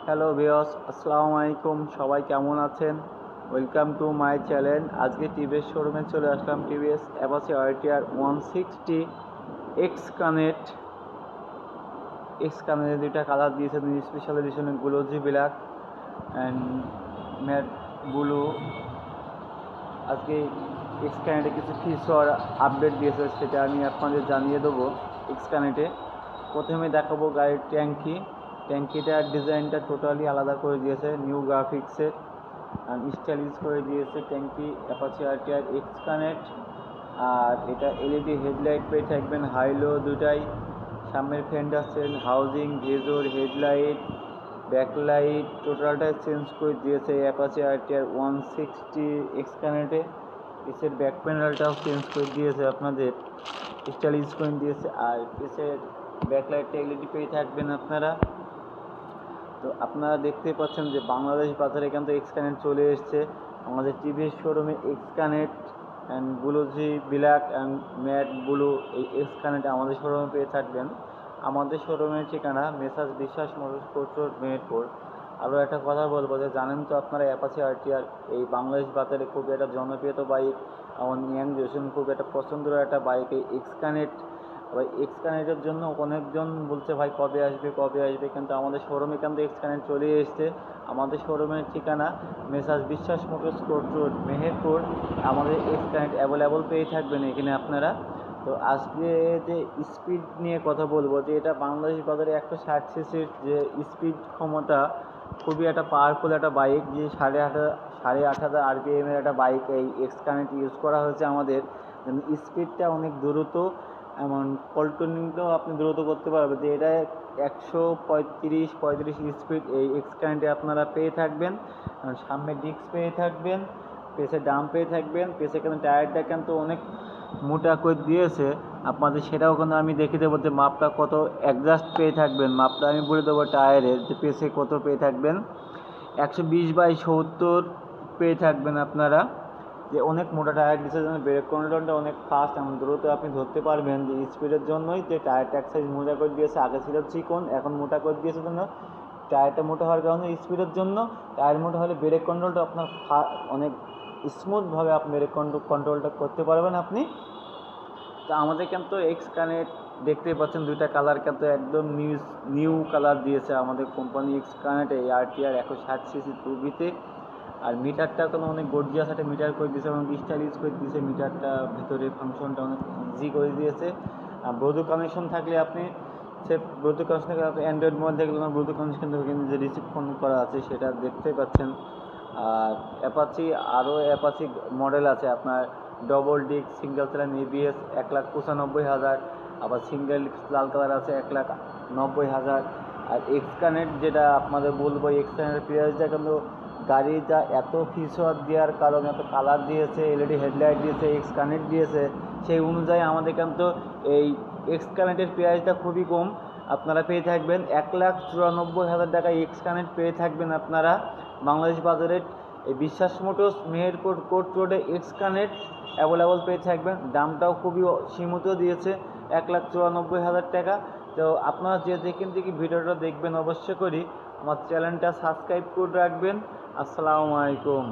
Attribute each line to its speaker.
Speaker 1: Hello viewers, আসসালামু আলাইকুম। সবাই কেমন আছেন? Welcome to my channel. আজকে টিভিএস শোরুমে চলে আসলাম। টিভিএস অ্যাপাচি আরটিআর 160 এক্স কানেক্টের দুইটা কালার দিয়েছে, স্পেশাল এডিশনে glossy black and matte blue. আজকে এক্স কানেক্টে কিছু ফিচার আপডেট দিয়েছে, সেটা আমি আপনাদের জানিয়ে দেবো। এক্স কানেক্টে প্রথমে দেখাবো গাড়ির ট্যাঙ্কিটার ডিজাইনটা টোটালি আলাদা করে দিয়েছে, নিউ গ্রাফিক্সের স্টাইলিশ করে দিয়েছে ট্যাঙ্কি অ্যাপাচি আরটিআর এক্স কানেক্ট। আর এটা এলইডি হেডলাইট পেয়ে থাকবেন, হাইলো দুটাই। সামনের fender shell, housing, visor, headlight, backlight টোটালটাই চেঞ্জ করে দিয়েছে অ্যাপাচি আরটিআর 160 এক্স কানেক্টে। এসের ব্যাক প্যানেলটাও চেঞ্জ করে দিয়েছে, আপনাদের স্টাইলিশ করে দিয়েছে। আর এসের ব্যাকলাইটটা এলইডি পেয়ে থাকবেন আপনারা। তো আপনারা দেখতে পাচ্ছেন যে বাংলাদেশ বাজারে কিন্তু এক্স কানেক্ট চলে এসছে। আমাদের টিভিএস শোরুমে x connect and glossy black and matte blue এই এক্স কানেক্ট আমাদের শোরুমে পেয়ে থাকবেন। আমাদের শোরুমের ঠিকানা মেসার্স বিশ্বাস মোটরস কোর্ট রোড, মেহেরপুর। আরও একটা কথা বলবো যে জানেন তো আপনারা অ্যাপাচি আরটিআর এই বাংলাদেশ বাজারে খুব একটা জনপ্রিয়তা বাইক, আমার ইয়াং জেনারেশন খুব একটা পছন্দের একটা বাইক এই এক্স কানেক্ট। ভাই এক্স কানেক্টের জন্য অনেকজন বলছে ভাই কবে আসবে, কিন্তু আমাদের শোরুমে কিন্তু এক্স কানেক্ট চলে এসছে। আমাদের শোরুমের ঠিকানা মেসার্স বিশ্বাস মোটরস কোর্ট রোড, মেহেরপুর। আমাদের এক্স কানেক্ট অ্যাভেলেবল পেয়ে থাকবেন এখানে আপনারা। তো আজকে যে স্পিড নিয়ে কথা বলবো, যে এটা বাংলাদেশ বাজারে 160 সিসির যে স্পিড ক্ষমতা, খুবই একটা পাওয়ারফুল একটা বাইক, যে 8,500 আরপিএমের একটা বাইক এই এক্স কানেক্ট ইউজ করা হয়েছে আমাদের। স্পিডটা অনেক দ্রুত, এমন কন্ট্রোলিংটাও আপনি দ্রুত করতে পারবেন। যে এটা 135 স্পিড এই এক্স কারেন্টে আপনারা পেয়ে থাকবেন। সামনে ডিস্ক পেয়ে থাকবেন, পেছে ডাম পেয়ে থাকবেন। পেছে কিন্তু টায়ারটা কিন্তু অনেক মোটা করে দিয়েছে আপনাদের, সেটাও কিন্তু আমি দেখিয়ে দেবো যে মাপটা কত অ্যাডজাস্ট পেয়ে থাকবেন। মাপটা আমি বলে দেবো টায়ারের, যে পেছে কত পেয়ে থাকবেন। 120/70 পেয়ে থাকবেন আপনারা। যে অনেক মোটা টায়ার দিচ্ছে জন্য ব্রেক কন্ট্রোলটা অনেক ফাস্ট এবং দ্রুত আপনি ধরতে পারবেন। যে স্পিডের জন্যই যে টায়ারটা এক সাইজ মোটা করে দিয়েছে, আগে ছিল চিকন, এখন মোটা করে দিয়েছে জন্য টায়ারটা মোটা হওয়ার কারণে স্পিডের জন্য। টায়ার মোটা হলে ব্রেক কন্ট্রোলটা আপনার অনেক স্মুথভাবে আপনি ব্রেক কন্ট্রোলটা করতে পারবেন আপনি। তো আমাদের কিন্তু এক্স কানেক্ট দেখতে পাচ্ছেন দুইটা কালার কিন্তু একদম নিউ কালার দিয়েছে আমাদের কোম্পানি এক্স কানেক্ট এই আরটিআর 160 সিসি টুবিতে। আর মিটারটা কোনো অনেক গর্জিয়াস একটা মিটার করে দিয়েছে এবং স্টাইলিশ করে দিয়েছে। মিটারটা ভিতরে ফাংশনটা অনেক ইজি করে দিয়েছে। আর ব্লুটুথ কানেকশন থাকলে আপনি ব্লুটুথ কানেকশন থাকলে আপনি অ্যান্ড্রয়েড মোবাইল থাকলে না ব্লুটুথ কানেকশন কিন্তু যে রিসিভ ফোন করা আছে সেটা দেখতে পাচ্ছেন। আর অ্যাপাচি মডেল আছে আপনার, double disc, single channel ABS 1,95,000। আবার সিঙ্গেল লাল কালার আছে 1,90,000। আর এক্স কানেক্ট যেটা আপনাদের বলবো, এক্স কানেক্টের প্রাইসটা কিন্তু গাড়িটা এত ফিচার দেওয়ার কারণে, এত কালার দিয়েছে, এলইডি হেডলাইট দিয়েছে, এক্স কানেক্ট দিয়েছে, সেই অনুযায়ী আমাদের কিন্তু এই এক্স কানেক্টের প্রাইসটা খুবই কম। আপনারা পেয়ে থাকবেন 1,94,000 টাকায় এক্স কানেক্ট পেয়ে থাকবেন আপনারা বাংলাদেশ বাজারে। এই বিশ্বাস মোটরস মেহেরপুর কোর্ট রোডে এক্স কানেক্ট অ্যাভেলেবল পেয়ে থাকবেন। দামটাও খুবই সীমিত দিয়েছে, 1,94,000 টাকা। তো আপনারা যে যেখান থেকে ভিডিওটা দেখবেন অবশ্যই করি আমার চ্যানেলটা সাবস্ক্রাইব করে রাখবেন। আসসালামু আলাইকুম।